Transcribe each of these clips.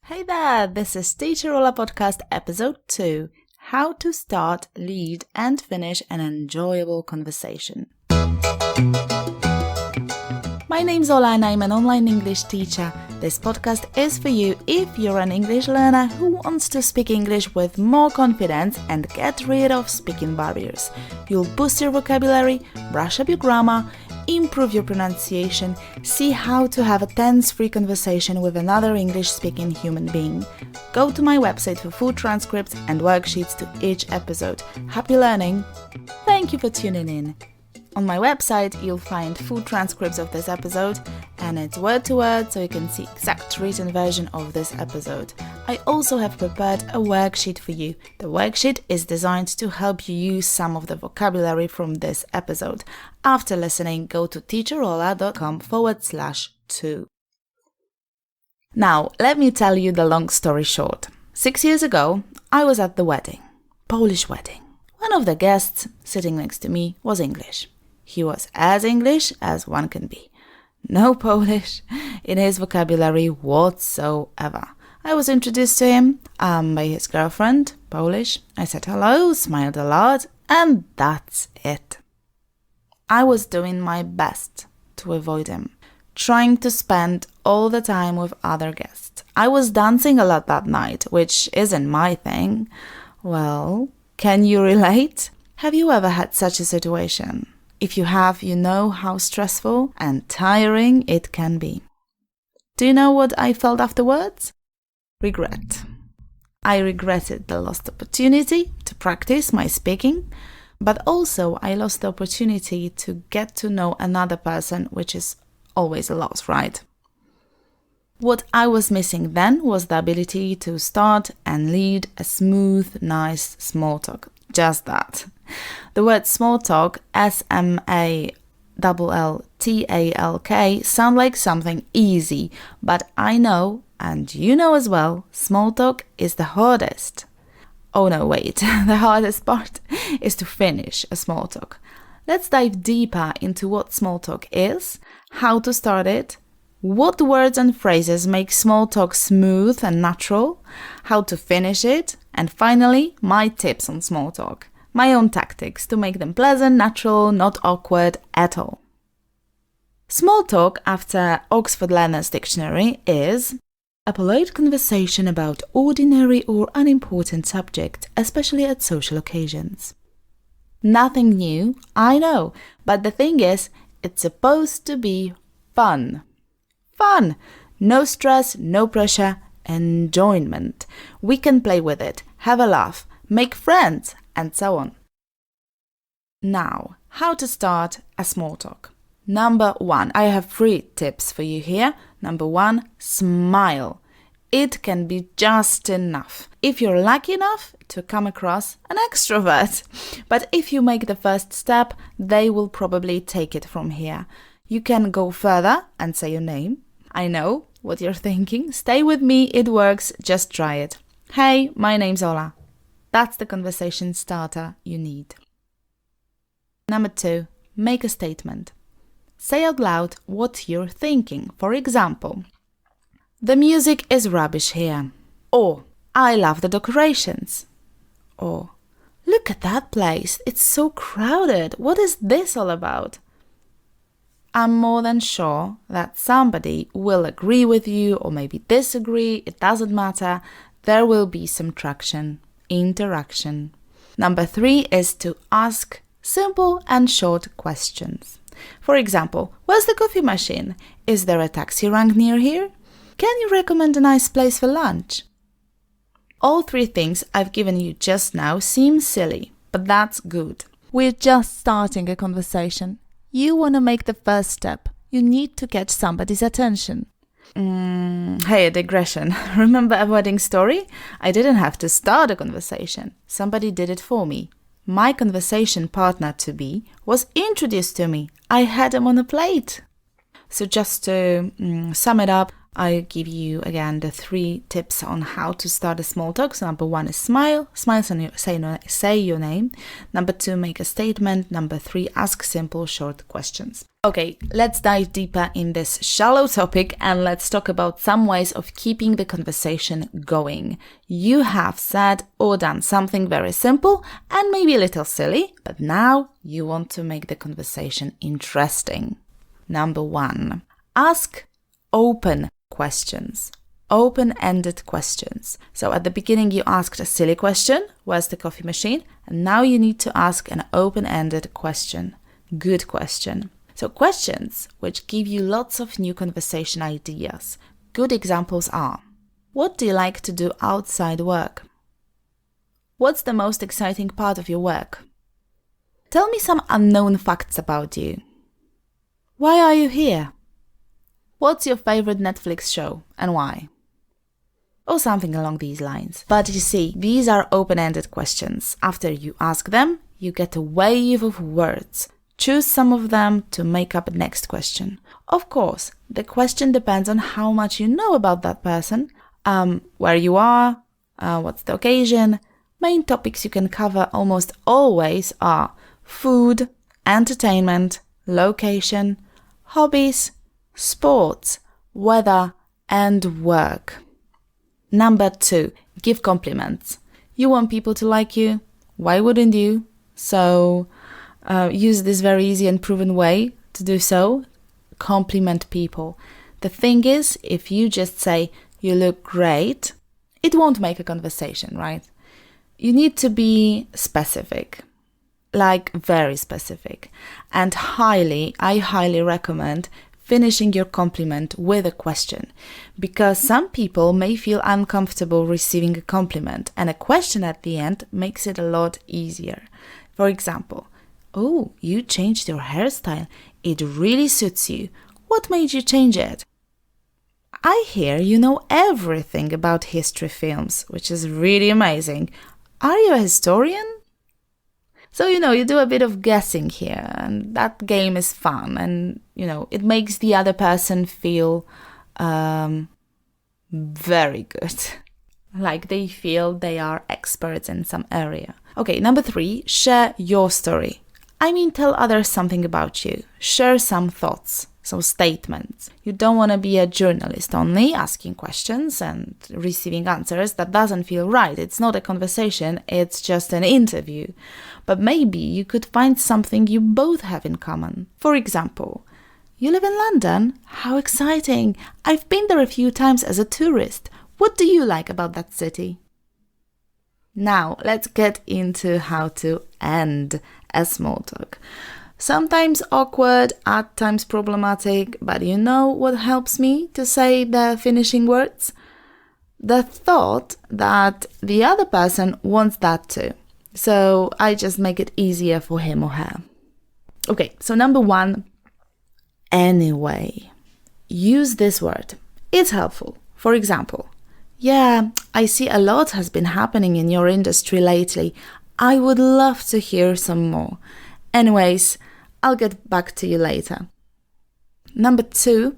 Hey there, this is Teacher Ola Podcast episode 2, How to Start, Lead and Finish an Enjoyable Conversation. My name's Ola and I'm an online English teacher. This podcast is for you if you're an English learner who wants to speak English with more confidence and get rid of speaking barriers. You'll boost your vocabulary, brush up your grammar, improve your pronunciation, see how to have a tense-free conversation with another English-speaking human being. Go to my website for full transcripts and worksheets to each episode. Happy learning! Thank you for tuning in. On my website, you'll find full transcripts of this episode, and it's word to word, so you can see exact written version of this episode. I also have prepared a worksheet for you. The worksheet is designed to help you use some of the vocabulary from this episode. After listening, go to teacherola.com/2. Now, let me tell you the long story short. 6 years ago, I was at the wedding, Polish wedding. One of the guests sitting next to me was English. He was as English as one can be. No Polish in his vocabulary whatsoever. I was introduced to him by his girlfriend, Polish. I said hello, smiled a lot, and that's it. I was doing my best to avoid him, trying to spend all the time with other guests. I was dancing a lot that night, which isn't my thing. Well, can you relate? Have you ever had such a situation? If you have, you know how stressful and tiring it can be. Do you know what I felt afterwards? Regret. I regretted the lost opportunity to practice my speaking, but also I lost the opportunity to get to know another person, which is always a loss, right? What I was missing then was the ability to start and lead a smooth, nice small talk. Just that. The word small talk, SMALLTALK, sound like something easy, but I know, and you know as well, small talk is the hardest. Oh no, wait, the hardest part is to finish a small talk. Let's dive deeper into what small talk is, how to start it, what words and phrases make small talk smooth and natural, how to finish it, and finally, my tips on small talk. My own tactics to make them pleasant, natural, not awkward at all. Small talk, after Oxford Learner's Dictionary, is a polite conversation about ordinary or unimportant subject, especially at social occasions. Nothing new, I know, but the thing is, it's supposed to be fun. Fun! No stress, no pressure, enjoyment. We can play with it, have a laugh, make friends, and so on. Now, how to start a small talk. Number 1, I have 3 tips for you here. Number 1, smile. It can be just enough if you're lucky enough to come across an extrovert. But if you make the first step, they will probably take it from here. You can go further and say your name. I know what you're thinking. Stay with me, it works, just try it. Hey, my name's Ola. That's the conversation starter you need. Number 2, make a statement. Say out loud what you're thinking. For example, the music is rubbish here. Or, I love the decorations. Or, look at that place. It's so crowded. What is this all about? I'm more than sure that somebody will agree with you or maybe disagree. It doesn't matter. There will be some traction. Interaction. Number 3 is to ask simple and short questions. For example, where's the coffee machine? Is there a taxi rank near here? Can you recommend a nice place for lunch? All 3 things I've given you just now seem silly, but that's good. We're just starting a conversation. You want to make the first step. You need to catch somebody's attention. Hey, a digression. Remember a wedding story? I didn't have to start a conversation. Somebody did it for me. My conversation partner-to-be was introduced to me. I had him on a plate. So just to sum it up, I give you again the 3 tips on how to start a small talk. So number 1 is smile, say your name. Number 2, make a statement. Number 3, ask simple, short questions. Okay, let's dive deeper in this shallow topic and let's talk about some ways of keeping the conversation going. You have said or done something very simple and maybe a little silly, but now you want to make the conversation interesting. Number 1, ask open questions, open-ended questions. So at the beginning you asked a silly question, where's the coffee machine? And now you need to ask an open-ended question, good question. So questions which give you lots of new conversation ideas. Good examples are, what do you like to do outside work? What's the most exciting part of your work? Tell me some unknown facts about you. Why are you here? What's your favorite Netflix show and why? Or something along these lines. But you see, these are open-ended questions. After you ask them, you get a wave of words. Choose some of them to make up the next question. Of course, the question depends on how much you know about that person, where you are, what's the occasion. Main topics you can cover almost always are food, entertainment, location, hobbies, sports, weather, and work. Number 2, give compliments. You want people to like you. Why wouldn't you? So use this very easy and proven way to do so. Compliment people. The thing is, if you just say, you look great, it won't make a conversation, right? You need to be specific, like very specific. And I highly recommend finishing your compliment with a question, because some people may feel uncomfortable receiving a compliment, and a question at the end makes it a lot easier. For example, oh, you changed your hairstyle. It really suits you. What made you change it? I hear you know everything about history films, which is really amazing. Are you a historian? So, you do a bit of guessing here, and that game is fun, and, it makes the other person feel very good. Like they feel they are experts in some area. Okay, number 3, share your story. Tell others something about you. Share some thoughts, some statements. You don't want to be a journalist only, asking questions and receiving answers. That doesn't feel right. It's not a conversation, it's just an interview. But maybe you could find something you both have in common. For example, you live in London? How exciting! I've been there a few times as a tourist. What do you like about that city? Now, let's get into how to end a small talk. Sometimes awkward, at times problematic, but you know what helps me to say the finishing words? The thought that the other person wants that too. So I just make it easier for him or her. Okay, so number 1, anyway. Use this word. It's helpful. For example, yeah, I see a lot has been happening in your industry lately. I would love to hear some more. Anyways, I'll get back to you later. Number 2,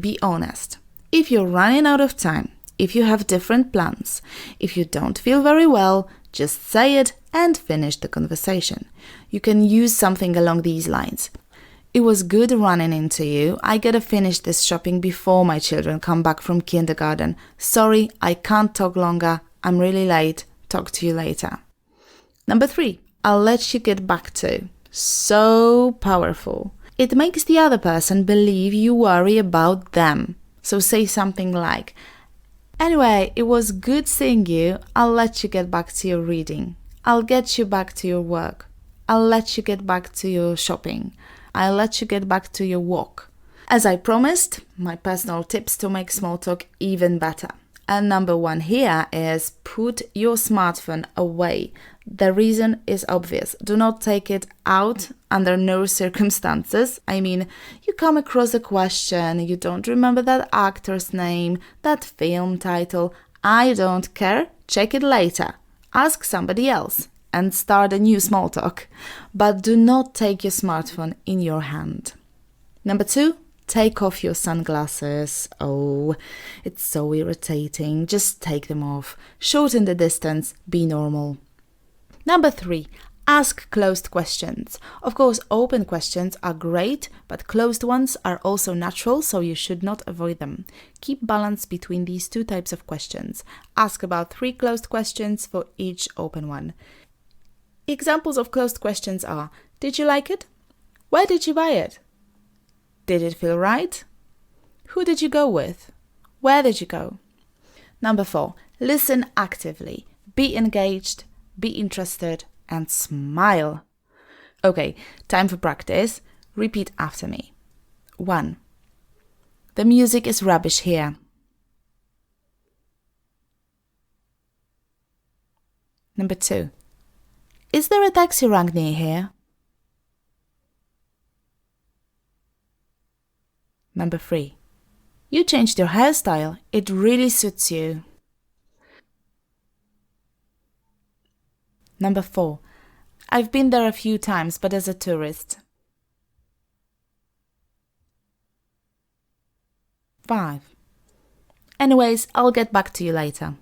be honest. If you're running out of time, if you have different plans, if you don't feel very well, just say it and finish the conversation. You can use something along these lines. It was good running into you. I gotta finish this shopping before my children come back from kindergarten. Sorry, I can't talk longer. I'm really late. Talk to you later. Number 3, I'll let you get back to. So powerful. It makes the other person believe you worry about them. So say something like, anyway, it was good seeing you. I'll let you get back to your reading. I'll get you back to your work. I'll let you get back to your shopping. I'll let you get back to your walk. As I promised, my personal tips to make small talk even better. And number 1 here is put your smartphone away. The reason is obvious. Do not take it out under no circumstances. You come across a question, you don't remember that actor's name, that film title. I don't care. Check it later. Ask somebody else and start a new small talk. But do not take your smartphone in your hand. Number 2, take off your sunglasses. Oh, it's so irritating. Just take them off. Shorten the distance. Be normal. Number 3. Ask closed questions. Of course, open questions are great, but closed ones are also natural, so you should not avoid them. Keep balance between these two types of questions. Ask about 3 closed questions for each open one. Examples of closed questions are: did you like it? Where did you buy it? Did it feel right? Who did you go with? Where did you go? Number 4. Listen actively. Be engaged, be interested, and smile. Okay, time for practice. Repeat after me. 1. The music is rubbish here. Number 2. Is there a taxi rank near here? Number 3. You changed your hairstyle. It really suits you. Number 4. I've been there a few times, but as a tourist. 5. Anyways, I'll get back to you later.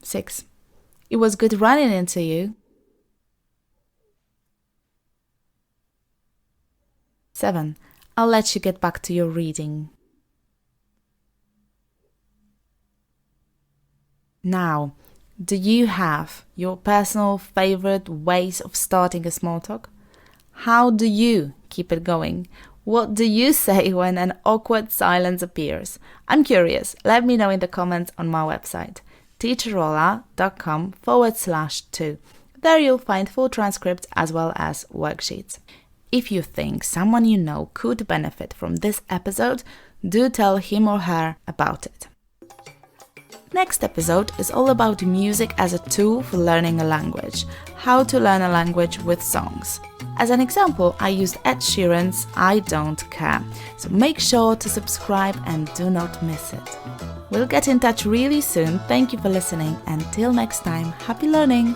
6. It was good running into you. 7. I'll let you get back to your reading. Now, do you have your personal favorite ways of starting a small talk? How do you keep it going? What do you say when an awkward silence appears? I'm curious. Let me know in the comments on my website, teacherola.com/2. There you'll find full transcripts as well as worksheets. If you think someone you know could benefit from this episode, do tell him or her about it. Next episode is all about music as a tool for learning a language. How to learn a language with songs. As an example, I used Ed Sheeran's I Don't Care. So make sure to subscribe and do not miss it. We'll get in touch really soon. Thank you for listening. Until next time, happy learning!